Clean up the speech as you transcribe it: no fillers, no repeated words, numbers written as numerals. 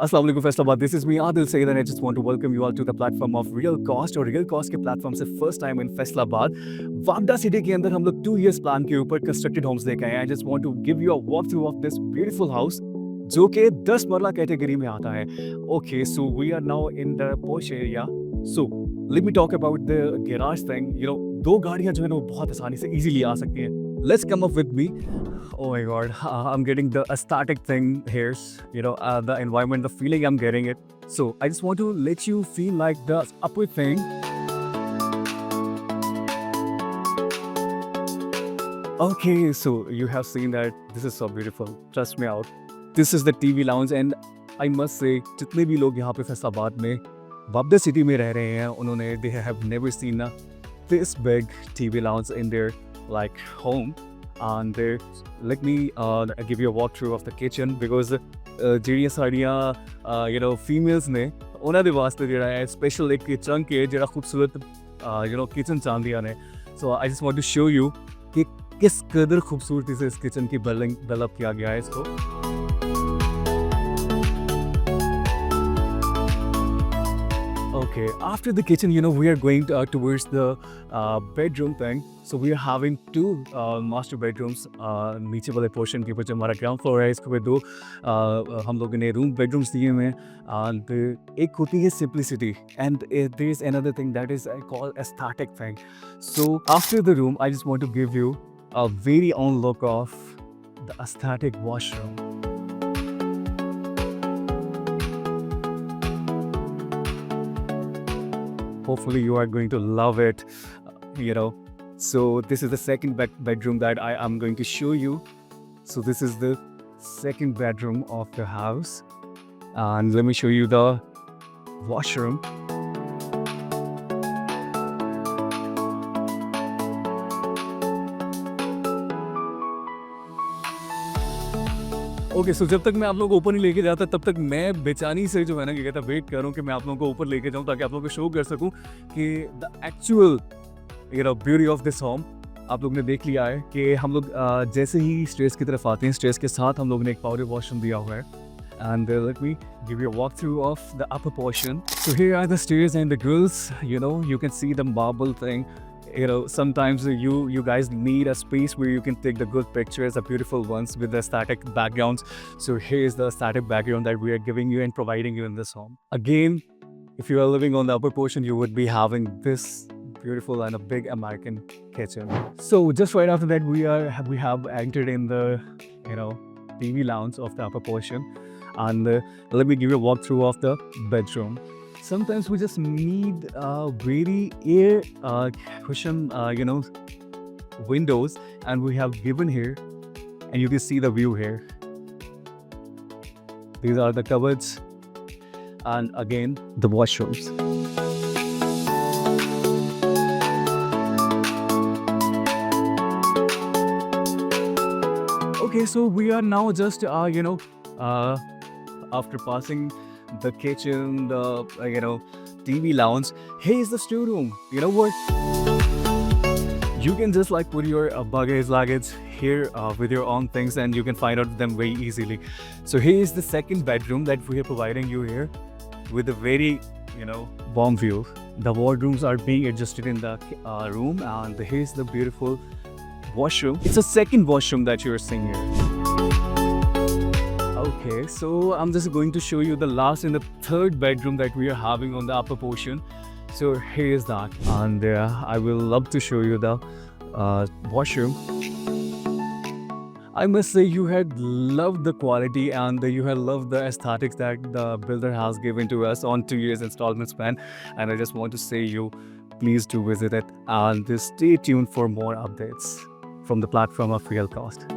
Assalamu alaikum Faisalabad. This is me Adil Saeed and I just want to welcome you all to the platform of Real Cost और Real Cost के platform से first time in Faisalabad वापडा city के अंदर हम लोग 2 years plan के ऊपर कंस्ट्रक्टेड होम्स लेके आए हैं. I just want to give you a walk through of this beautiful house जो कि 10 मरला कैटेगरी में आता है. Okay so we are now in the posh area. So let me talk about the garage thing. You know, 2 गाड़ियां जो है ना वो बहुत आसानी से इजीली आ सकती हैं. Let's come up with me. Oh my god, I'm getting the aesthetic thing here. You know, the environment, the feeling I'm getting it. So I just want to let you feel like the upper thing. Okay, so you have seen that this is so beautiful. Trust me out. This is the TV lounge and I must say, जितने भी लोग यहाँ पे फैसलाबाद में वापडा city में रह रहे हैं, उन्होंने they have never seen this big TV lounge in their like home. And let me give you a walkthrough of the kitchen because ਜਿਹੜੀਆਂ ਸਾਡੀਆਂ you know females ਨੇ ਉਹਨਾਂ ਦੇ ਵਾਸਤੇ ਜਿਹੜਾ ਹੈ ਸਪੈਸ਼ਲ ਇੱਕ ਚੰਕ ਹੈ ਜਿਹੜਾ ਖੂਬਸੂਰਤ you know kitchen ਚਾਹੁੰਦੀਆਂ ਨੇ. So I just want to show you कि किस कदर खूबसूरती से इस किचन की बिल्डिंग डेवलप किया गया है इसको. Okay, after the kitchen, you know, we are going towards the bedroom thing. So we are having 2 master bedrooms. नीचे वाले पोर्शन के ऊपर जो हमारा ग्राउंड फ्लोर है इसके ऊपर 2 हम लोगों ने रूम बेडरूम्स दिए हुए हैं. And एक होती है simplicity and there is another thing that is called aesthetic thing. So after the room, I just want to give you a very own look of the aesthetic washroom. Hopefully you are going to love it, you know. So this is the second bedroom that I am going to show you. So this is the second bedroom of the house and let me show you the washroom. Okay, so जब तक मैं आप लोगों को ऊपर नहीं लेके जाता तब तक मैं बेचैनी से जो है ना, क्या कहता है, वेट कर रहा हूँ कि मैं आप लोगों को ऊपर लेके जाऊँ ताकि आप लोगों को शो कर सकूँ कि the actual you know beauty of this home. आप लोग ने देख लिया है कि हम लोग जैसे ही स्टेयर्स की तरफ आते हैं, स्टेयर्स के साथ हम लोग ने एक पावर वॉशरूम दिया हुआ है. And let me give you a walkthrough of the upper portion. So here are the stairs and the grills. You know, you can see the marble thing. You know, sometimes you guys need a space where you can take the good pictures, the beautiful ones with the static backgrounds. So here's the static background that we are giving you and providing you in this home. Again, if you are living on the upper portion, you would be having this beautiful and a big American kitchen. So just right after that, we have entered in the you know TV lounge of the upper portion. And let me give you a walkthrough of the bedroom. Sometimes we just need very air cushion, you know, windows, and we have given here, and you can see the view here. These are the cupboards, and again the washrooms. Okay, so we are now just you know. After passing the kitchen, the you know TV lounge, here's the storeroom. You know what? You can just like put your luggage here with your own things, and you can find out them very easily. So here's the second bedroom that we are providing you here, with a very you know warm view. The wardrooms are being adjusted in the room, and here's the beautiful washroom. It's a second washroom that you're seeing here. Okay, so I'm just going to show you the last and the third bedroom that we are having on the upper portion. So here's that, and I will love to show you the washroom. I must say you had loved the quality and you had loved the aesthetics that the builder has given to us on 2 years installment span, and I just want to say you please do visit it and stay tuned for more updates from the platform of Real Cost.